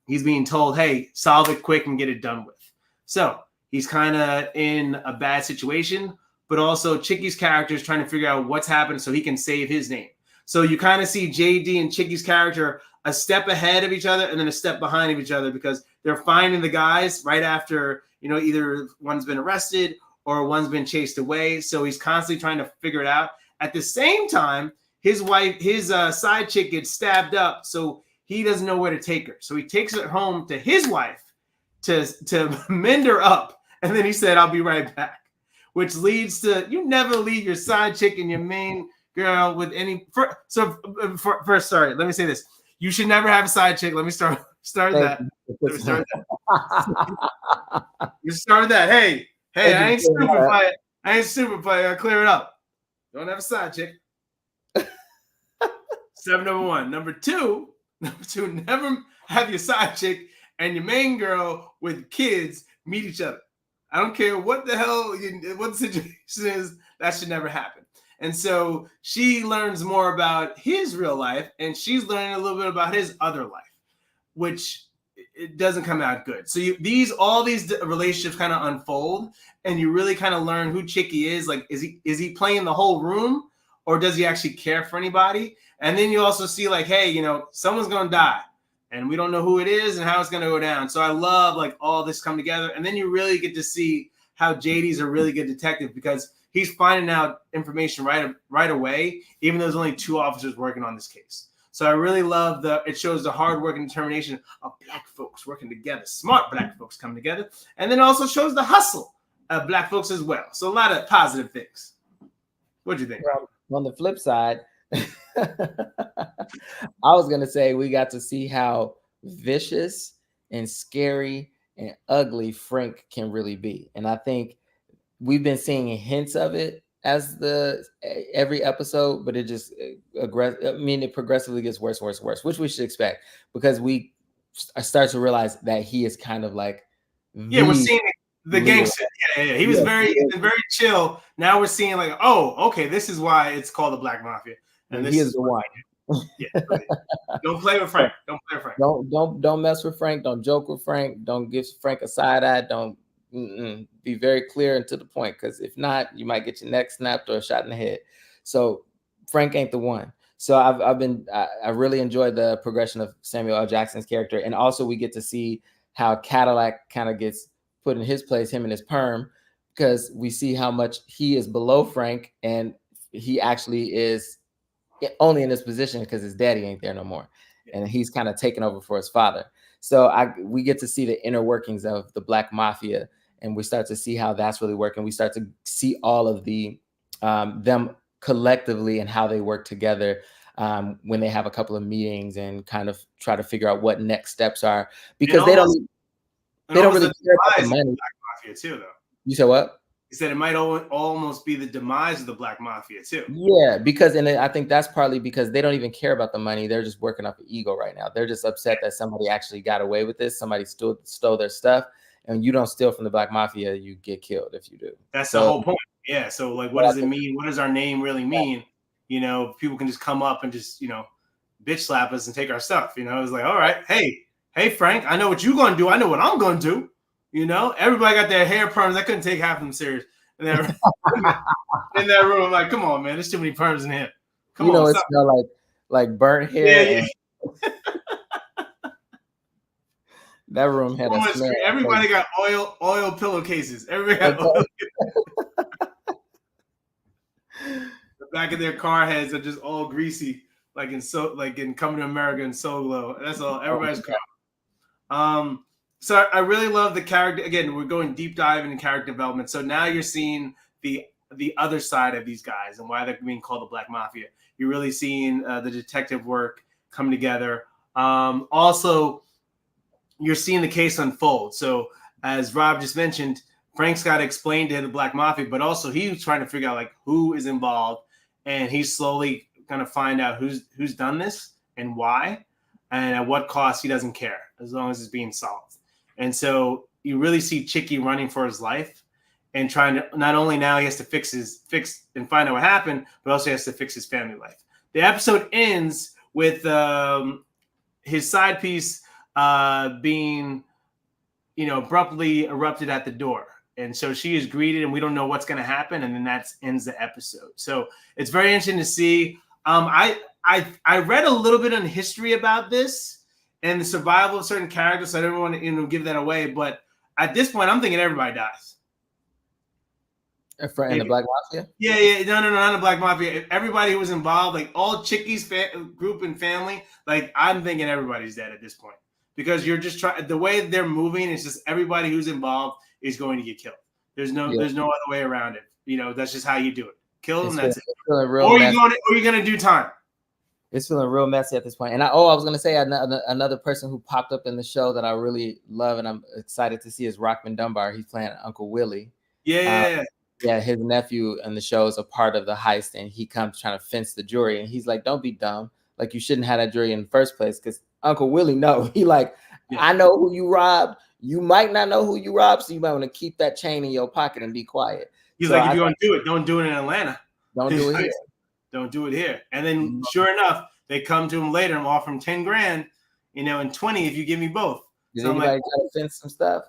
he's being told, hey, solve it quick and get it done with. So he's kind of in a bad situation, but also Chicky's character is trying to figure out what's happened so he can save his name. So you kind of see JD and Chicky's character a step ahead of each other and then a step behind of each other because they're finding the guys right after, either one's been arrested or one's been chased away. So he's constantly trying to figure it out. At the same time, his wife, his side chick gets stabbed up. So he doesn't know where to take her. So he takes her home to his wife to mend her up. And then he said, I'll be right back, which leads to, you never leave your side chick and your main girl with any. Sorry, let me say this. You should never have a side chick. Let me start that. Let me start that. You start that. Hey, I ain't stupid, but I gotta clear it up. Don't have a side chick. Step number 1. Number two, never have your side chick and your main girl with kids meet each other. I don't care what the hell, what the situation is, that should never happen. And so she learns more about his real life, and she's learning a little bit about his other life, which it doesn't come out good. So all these relationships kind of unfold, and you really kind of learn who Chicky is. Like, is he playing the whole room, or does he actually care for anybody? And then you also see like, hey, someone's gonna die, and we don't know who it is and how it's gonna go down. So I love like all this come together, and then you really get to see how JD's a really good detective because he's finding out information right away, even though there's only 2 officers working on this case. So I really love it shows the hard work and determination of Black folks working together, smart Black folks coming together, and then also shows the hustle of Black folks as well. So a lot of positive things. What'd you think? Well, on the flip side, I was going to say we got to see how vicious and scary and ugly Frank can really be. And I think we've been seeing hints of it as every episode, but it just it progressively gets worse, which we should expect because we start to realize that he is kind of like we're seeing the gangster. Yeah. He was very chill. Now we're seeing like, oh, okay, this is why it's called the Black Mafia, and he is the one. Yeah, don't play with Frank. Don't mess with Frank. Don't joke with Frank. Don't give Frank a side eye. Don't. Be very clear and to the point, because if not, you might get your neck snapped or a shot in the head. So Frank ain't the one. So I really enjoyed the progression of Samuel L. Jackson's character, and also we get to see how Cadillac kind of gets put in his place, him and his perm, because we see how much he is below Frank, and he actually is only in this position because his daddy ain't there no more, and he's kind of taken over for his father. So we get to see the inner workings of the Black Mafia, and we start to see how that's really working. We start to see all of the them collectively and how they work together when they have a couple of meetings and kind of try to figure out what next steps are, because they don't really care about the money. Black Mafia too, though. You said what? He said it might almost be the demise of the Black Mafia too. Yeah, because I think that's partly because they don't even care about the money. They're just working off of ego right now. They're just upset that somebody actually got away with this. Somebody stole their stuff, and you don't steal from the Black Mafia, you get killed if you do. That's the whole point. Yeah. So like, what does it mean? What does our name really mean? People can just come up and just bitch slap us and take our stuff. It's like, all right, hey Frank, I know what you're gonna do. I know what I'm gonna do. Everybody got their hair perms. I couldn't take half of them serious. In that room, I'm like, come on, man. There's too many perms in here. Come on. It smell like burnt hair. Yeah. That room had a smell. Everybody got oil pillowcases. Everybody got oil. The back of their car heads are just all greasy, like in Coming to America and So Glow. That's all. Everybody's car. So I really love the character. Again, we're going deep dive into character development. So now you're seeing the other side of these guys and why they're being called the Black Mafia. You're really seeing the detective work come together. Also, you're seeing the case unfold. So as Rob just mentioned, Frank's got to explain to the Black Mafia, but also he's trying to figure out like who is involved, and he's slowly going to find out who's done this and why, and at what cost. He doesn't care as long as it's being solved. And so you really see Chicky running for his life and trying to, not only now he has to fix and find out what happened, but also he has to fix his family life. The episode ends with his side piece being, abruptly erupted at the door. And so she is greeted and we don't know what's going to happen. And then that ends the episode. So it's very interesting to see. I read a little bit on history about this and the survival of certain characters. So I don't want to give that away. But at this point, I'm thinking everybody dies. In the Black Mafia? Yeah. No, not the Black Mafia. Everybody who was involved, like all Chicky's group and family, like I'm thinking everybody's dead at this point. Because you're just trying, the way they're moving, it's just everybody who's involved is going to get killed. There's no other way around it. That's just how you do it. Kill them, that's it. Or you're going to do time. It's feeling real messy at this point. And I was going to say another person who popped up in the show that I really love and I'm excited to see is Rockman Dunbar. He's playing Uncle Willie. Yeah. Yeah, his nephew in the show is a part of the heist, and he comes trying to fence the jury. And he's like, don't be dumb. Like, you shouldn't have that jury in the first place, because Uncle Willie, no. He like, I know who you robbed. You might not know who you robbed, so you might want to keep that chain in your pocket and be quiet. He's like, if you're going to do it, don't do it in Atlanta. Don't do it here. Don't do it here. And then, sure enough, they come to him later and offer him 10 grand, and 20 if you give me both. Did anybody try to fence some stuff?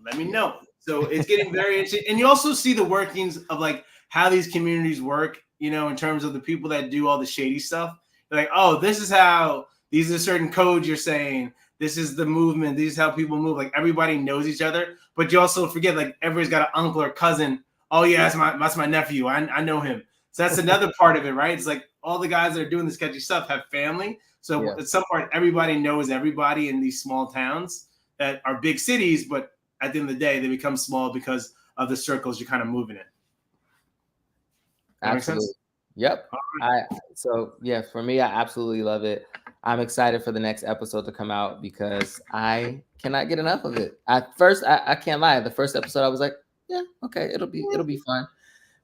Let me know. So it's getting very interesting. And you also see the workings of like how these communities work, in terms of the people that do all the shady stuff. They're like, oh, this is how, these are certain codes you're saying. This is the movement. This is how people move. Like everybody knows each other. But you also forget, like everybody's got an uncle or cousin. Oh yeah, that's my nephew. I know him. So that's another part of it, right? It's like all the guys that are doing the sketchy stuff have family. So at some point, everybody knows everybody in these small towns that are big cities, but at the end of the day, they become small because of the circles you're kind of moving in. Absolutely. Yep. So for me, I absolutely love it. I'm excited for the next episode to come out because I cannot get enough of it. At first, I can't lie. The first episode, I was like, yeah, okay, it'll be fun.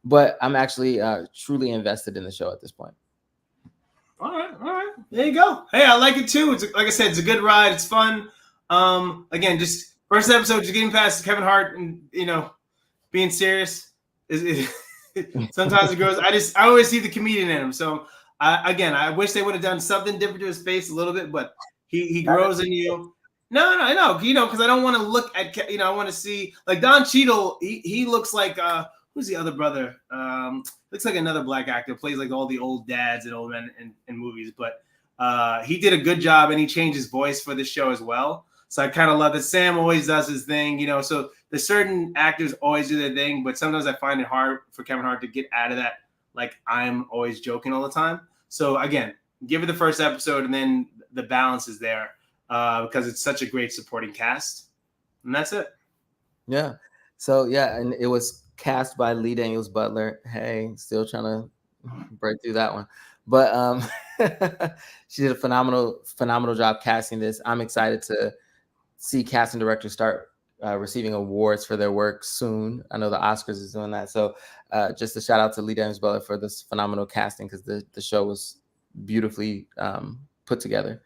But I'm actually truly invested in the show at this point. All right. There you go. Hey, I like it too. It's like I said, it's a good ride. It's fun. Again, just first episode, just getting past Kevin Hart and being serious. Sometimes it grows. I always see the comedian in him. So I wish they would have done something different to his face a little bit, but he grows in you. No, because I don't want to look at, I want to see like Don Cheadle. He looks like who's the other brother? Looks like another black actor, plays like all the old dads and old men in movies. But he did a good job, and he changed his voice for this show as well. So I kind of love that. Sam always does his thing, so the certain actors always do their thing, but sometimes I find it hard for Kevin Hart to get out of that. Like I'm always joking all the time. So again, give it the first episode and then the balance is there because it's such a great supporting cast. And that's it. Yeah. So and it was cast by Lee Daniels Butler. Hey, still trying to break through that one. But she did a phenomenal job casting this. I'm excited to see casting directors start receiving awards for their work soon. I know the Oscars is doing that. So just a shout out to Lee Daniels Butler for this phenomenal casting because the show was beautifully put together.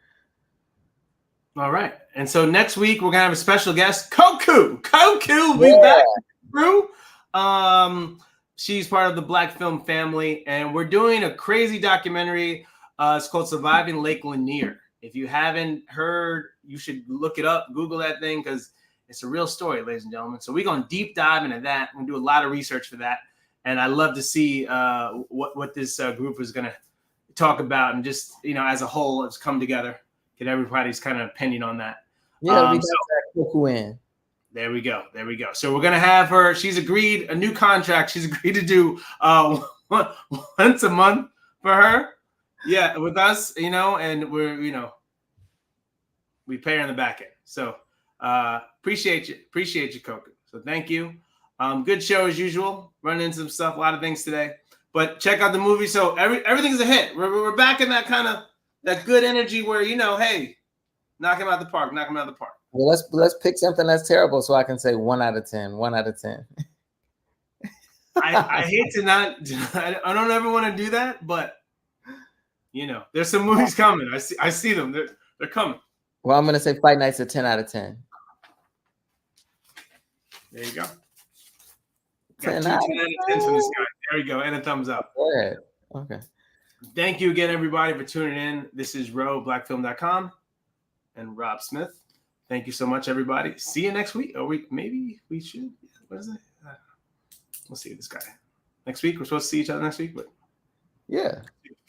All right. And so next week, we're going to have a special guest, Koku. Koku will be back through. She's part of the Black Film family, and we're doing a crazy documentary. It's called Surviving Lake Lanier. If you haven't heard, you should look it up, Google that thing, because it's a real story, ladies and gentlemen. So we're going to deep dive into that. We're going to do a lot of research for that. And I'd love to see what this group is going to talk about and just, as a whole, it's come together. Get everybody's kind of opinion on that. Yeah, we got Koku in. There we go. So we're going to have her. She's agreed a new contract. She's agreed to do once a month for her. Yeah, with us, and we're, we pay her in the back end. So appreciate you, Coco. So thank you. Good show as usual. Running into some stuff, a lot of things today. But check out the movie. So everything's a hit. We're back in that kind of that good energy where, you know, hey, knock him out the park. Well, let's pick something that's terrible so I can say 1 out of 10. 1 out of 10. I hate to not. I don't ever want to do that, but you know, there's some movies coming. I see them. They're coming. Well, I'm gonna say Fight Night's a 10 out of 10. There you go. 10 out of 10 from this guy. There you go, and a thumbs up. Good. Okay. Thank you again, everybody, for tuning in. This is Ro, blackfilm.com, and Rob Smith. Thank you so much, everybody. See you next week. Or maybe we should. What is it? We'll see this guy next week. We're supposed to see each other next week, but yeah,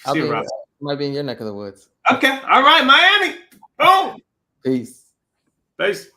see you, Rob. Might be in your neck of the woods. Okay. All right, Miami. Boom. Peace. Peace.